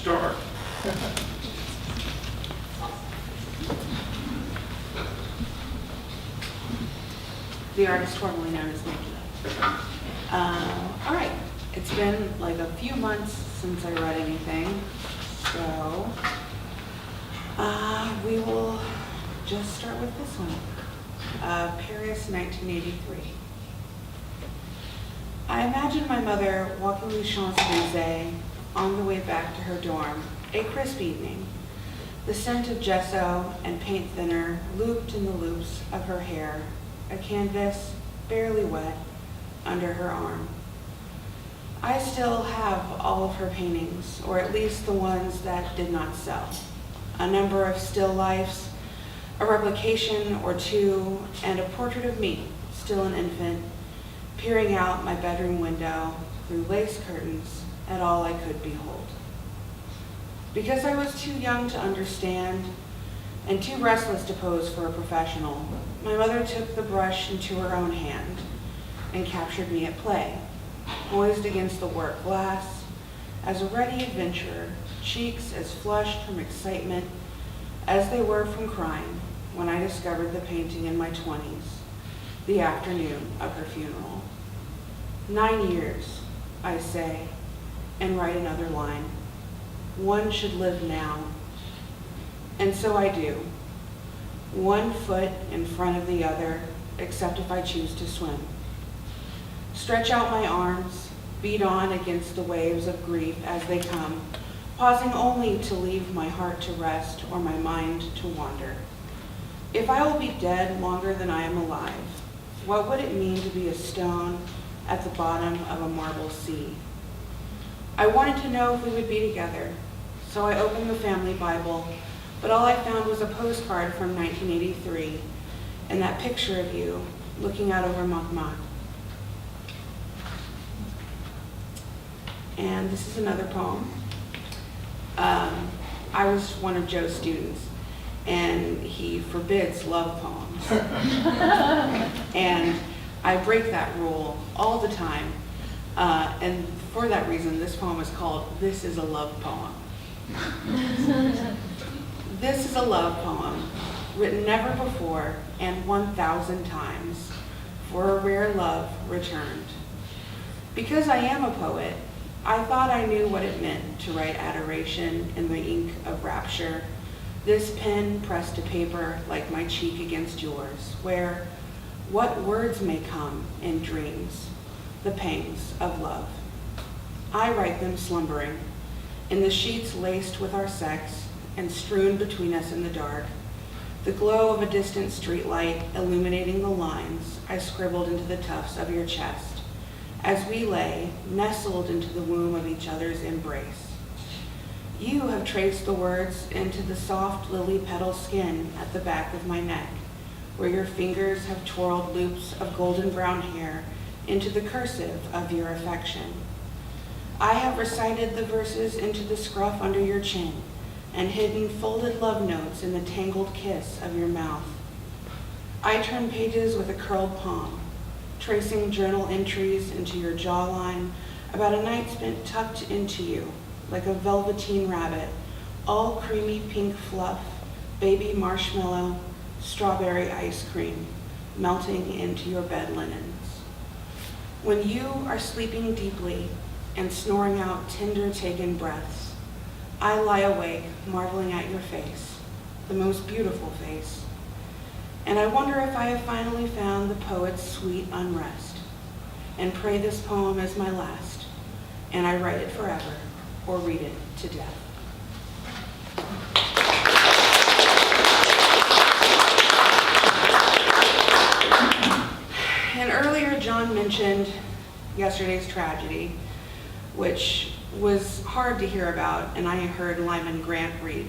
Star. The artist formerly known as Nikki. All right, it's been like a few months since I read anything, so we will just start with this one. Paris, 1983. I imagine my mother walking the Champs-Elysees on the way back to her dorm, a crisp evening, the scent of gesso and paint thinner looped in the loops of her hair, a canvas barely wet under her arm. I still have all of her paintings, or at least the ones that did not sell. A number of still lifes, a replication or two, and a portrait of me, still an infant, peering out my bedroom window through lace curtains at all I could behold. Because I was too young to understand and too restless to pose for a professional, my mother took the brush into her own hand and captured me at play, poised against the work glass as a ready adventurer, cheeks as flushed from excitement as they were from crying when I discovered the painting in my 20s, the afternoon of her funeral. 9 years, I say, and write another line. One should live now. And so I do. One foot in front of the other, except if I choose to swim. Stretch out my arms, beat on against the waves of grief as they come, pausing only to leave my heart to rest or my mind to wander. If I will be dead longer than I am alive, what would it mean to be a stone at the bottom of a marble sea? I wanted to know if we would be together, so I opened the family Bible, but all I found was a postcard from 1983 and that picture of you looking out over Montmartre. And this is another poem. I was one of Joe's students, and he forbids love poems. And I break that rule all the time. And for that reason, this poem is called This is a Love Poem. This is a love poem, written never before and 1,000 times, for a rare love returned. Because I am a poet, I thought I knew what it meant to write adoration in the ink of rapture, this pen pressed to paper like my cheek against yours, where what words may come in dreams, the pangs of love. I write them slumbering, in the sheets laced with our sex and strewn between us in the dark, the glow of a distant streetlight illuminating the lines I scribbled into the tufts of your chest, as we lay nestled into the womb of each other's embrace. You have traced the words into the soft lily petal skin at the back of my neck, where your fingers have twirled loops of golden brown hair into the cursive of your affection. I have recited the verses into the scruff under your chin and hidden folded love notes in the tangled kiss of your mouth. I turn pages with a curled palm, tracing journal entries into your jawline about a night spent tucked into you like a velveteen rabbit, all creamy pink fluff, baby marshmallow, strawberry ice cream, melting into your bed linens. When you are sleeping deeply and snoring out tender taken breaths, I lie awake marveling at your face, the most beautiful face. And I wonder if I have finally found the poet's sweet unrest, and pray this poem is my last, and I write it forever, or read it to death. And earlier, John mentioned yesterday's tragedy, which was hard to hear about, and I heard Lyman Grant read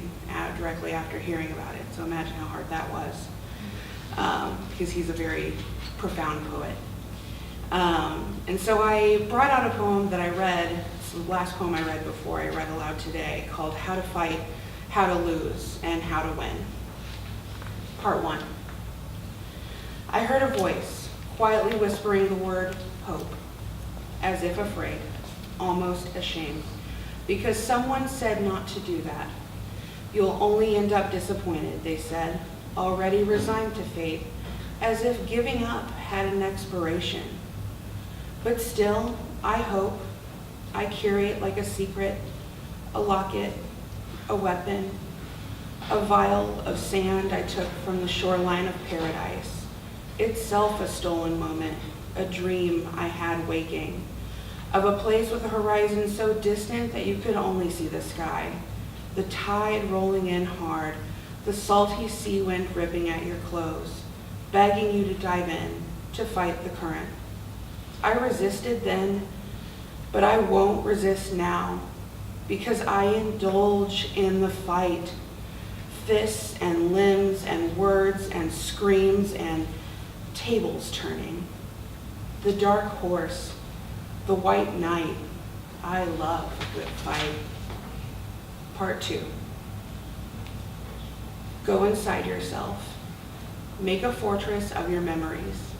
directly after hearing about it, so imagine how hard that was. Because he's a very profound poet. And so I brought out a poem that I read, it's the last poem I read before I read aloud today, called How to Fight, How to Lose, and How to Win. Part 1. I heard a voice quietly whispering the word hope, as if afraid, almost ashamed, because someone said not to do that. You'll only end up disappointed, they said, already resigned to fate, as if giving up had an expiration. But still, I hope, I carry it like a secret, a locket, a weapon, a vial of sand I took from the shoreline of paradise, itself a stolen moment, a dream I had waking, of a place with a horizon so distant that you could only see the sky, the tide rolling in hard, the salty sea wind ripping at your clothes, begging you to dive in, to fight the current. I resisted then, but I won't resist now, because I indulge in the fight. Fists and limbs and words and screams and tables turning. The dark horse, the white knight, I love a good fight. Part 2. Go inside yourself. Make a fortress of your memories.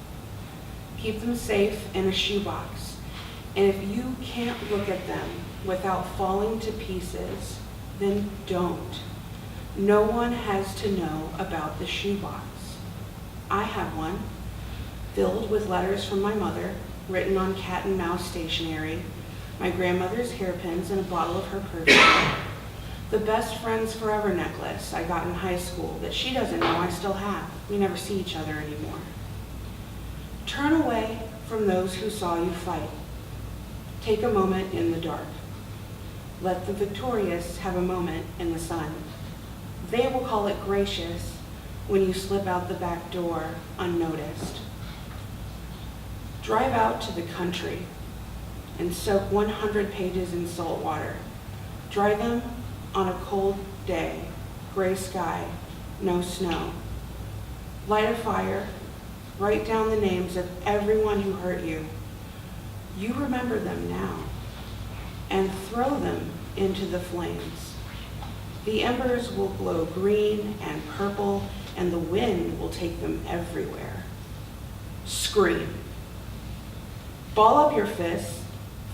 Keep them safe in a shoebox. And if you can't look at them without falling to pieces, then don't. No one has to know about the shoebox. I have one, filled with letters from my mother, written on cat and mouse stationery, my grandmother's hairpins, and a bottle of her perfume. The best friends forever necklace I got in high school that she doesn't know I still have. We never see each other anymore. Turn away from those who saw you fight. Take a moment in the dark. Let the victorious have a moment in the sun. They will call it gracious when you slip out the back door unnoticed. Drive out to the country and soak 100 pages in salt water. Dry them on a cold day, gray sky, no snow. Light a fire, write down the names of everyone who hurt you. You remember them now, and throw them into the flames. The embers will glow green and purple, and the wind will take them everywhere. Scream. Ball up your fists,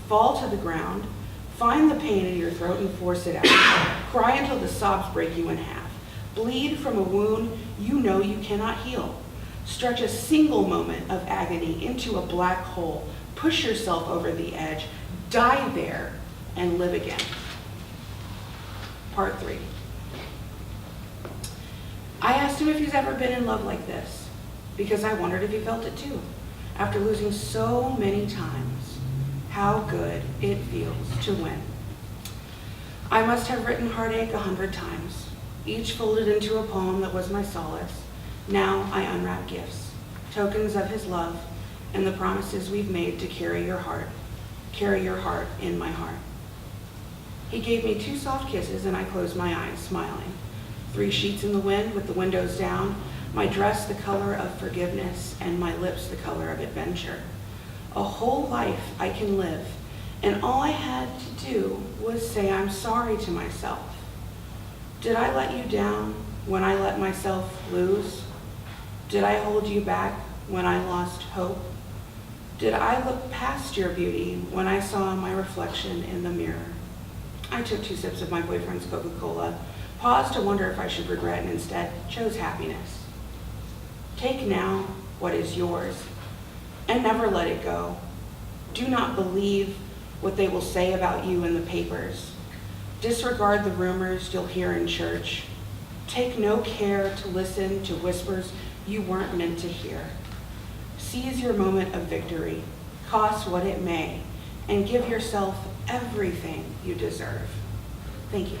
fall to the ground, find the pain in your throat and force it out. Cry until the sobs break you in half. Bleed from a wound you know you cannot heal. Stretch a single moment of agony into a black hole. Push yourself over the edge. Die there and live again. Part 3. I asked him if he's ever been in love like this, because I wondered if he felt it too. After losing so many times, how good it feels to win. I must have written heartache 100 times, each folded into a poem that was my solace. Now I unwrap gifts, tokens of his love, and the promises we've made to carry your heart in my heart. He gave me 2 soft kisses and I closed my eyes, smiling. 3 sheets in the wind with the windows down, my dress the color of forgiveness and my lips the color of adventure. A whole life I can live, and all I had to do was say I'm sorry to myself. Did I let you down when I let myself lose? Did I hold you back when I lost hope? Did I look past your beauty when I saw my reflection in the mirror? I took 2 sips of my boyfriend's Coca-Cola, paused to wonder if I should regret, and instead chose happiness. Take now what is yours and never let it go. Do not believe what they will say about you in the papers. Disregard the rumors you'll hear in church. Take no care to listen to whispers you weren't meant to hear. Seize your moment of victory, cost what it may, and give yourself everything you deserve. Thank you.